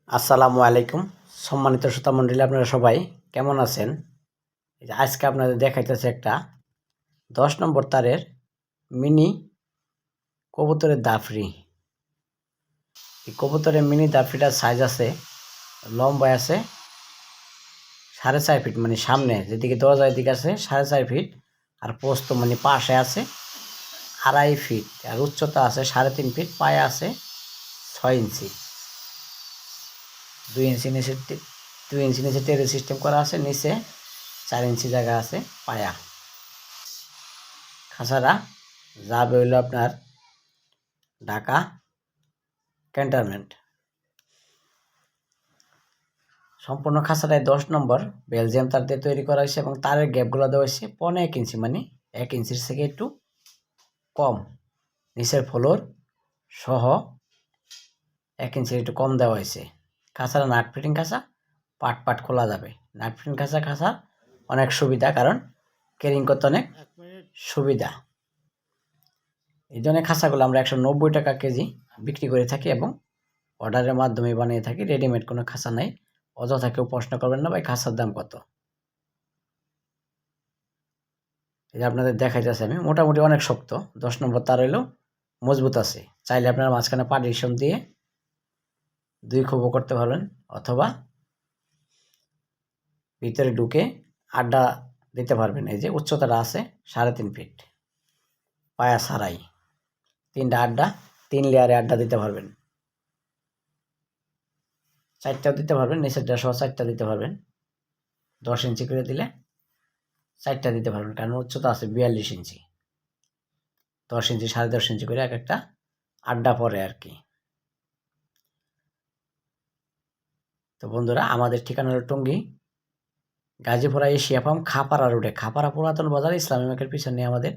আসসালামু আলাইকুম। সম্মানিত শ্রোতা মণ্ডলী, আপনারা সবাই কেমন আছেন? এই যে আজকে আপনাদের দেখাইতেছে একটা 10 নম্বর তারের মিনি কবুতরের দাফরি। এই কবুতরের মিনি দাফরিটার সাইজ আছে, লম্বায় আছে 4.5 ফিট, মানে সামনে যেদিকে দরজার দিকে আছে 4.5 ফিট, আর পোস্ত মানে পাশে আছে 2.5 ফিট, আর উচ্চতা আছে 3.5 ফিট, পায়ে আছে 6 ইঞ্চি, 2 ইঞ্চি নিচে 2 ইঞ্চি নিচে টেরেস সিস্টেম করা আছে, নিচে 4 ইঞ্চি জায়গা আছে পায়া। খাঁচাটা যাবে হইল আপনার ঢাকা ক্যান্টনমেন্ট। সম্পূর্ণ খাঁচাটায় 10 নম্বর বেলজিয়াম তার দিয়ে তৈরি করা হয়েছে এবং তারের গ্যাপগুলো দেওয়া হয়েছে 1.5 ইঞ্চি, মানে 1 ইঞ্চির থেকে একটু কম। নিচের ফ্লোর সহ 1 ইঞ্চির একটু কম দেওয়া হয়েছে। খাঁচাটা নাট ফিটিং খাঁচা, পাট পাট খোলা যাবে। নাট ফিটিং খাঁচা অনেক সুবিধা, কারণ ক্যারিং করতে অনেক সুবিধা। এই ধরনের খাঁচাগুলো আমরা 190 টাকা কেজি বিক্রি করে থাকি এবং অর্ডারের মাধ্যমে বানিয়ে থাকি। রেডিমেড কোনো খাঁচা নেই। অযথা কেউ প্রশ্ন করবেন না ভাই খাঁচার দাম কত। এই যে আপনাদের দেখাইতেছে আমি, মোটামুটি অনেক শক্ত। 10 নম্বর তার হইলেও মজবুত আছে। চাইলে আপনারা মাঝখানে পার্টিশন দিয়ে 2 খোপও করতে পারবেন, অথবা ভিতরে ঢুকে আড্ডা দিতে পারবেন। এই যে উচ্চতাটা আছে 3.5 ফিট, পায়া ছাড়াই 3টা আড্ডা, 3 লেয়ারে আড্ডা দিতে পারবেন। 4টাও দিতে পারবেন, নিচেরটা সহ 4টা দিতে পারবেন। 10 ইঞ্চি করে দিলে 4টা দিতে পারবেন, কারণ উচ্চতা আছে 42 ইঞ্চি। 10 ইঞ্চি 10.5 ইঞ্চি করে এক একটা আড্ডা পড়ে আর কি। তো বন্ধুরা, আমাদের ঠিকানা হলো টঙ্গী গাজীপুরা এশিয়া ফার্ম, খাপাড়া রোডে, খাপাড়া পুরাতন বাজার, ইসলামী ব্যাংকের পিছনে আমাদের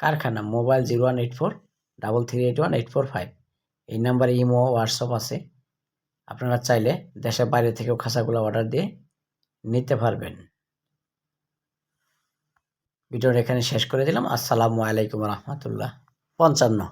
কারখানা। মোবাইল 018433818445। এই নাম্বারে ইমো, হোয়াটসঅ্যাপ আছে। আপনারা চাইলে দেশের বাইরে থেকেও খাঁচাগুলো অর্ডার দিয়ে নিতে পারবেন। ভিডিওটা এখানে শেষ করে দিলাম। আসসালামু আলাইকুম রহমতুল্লাহ। 55।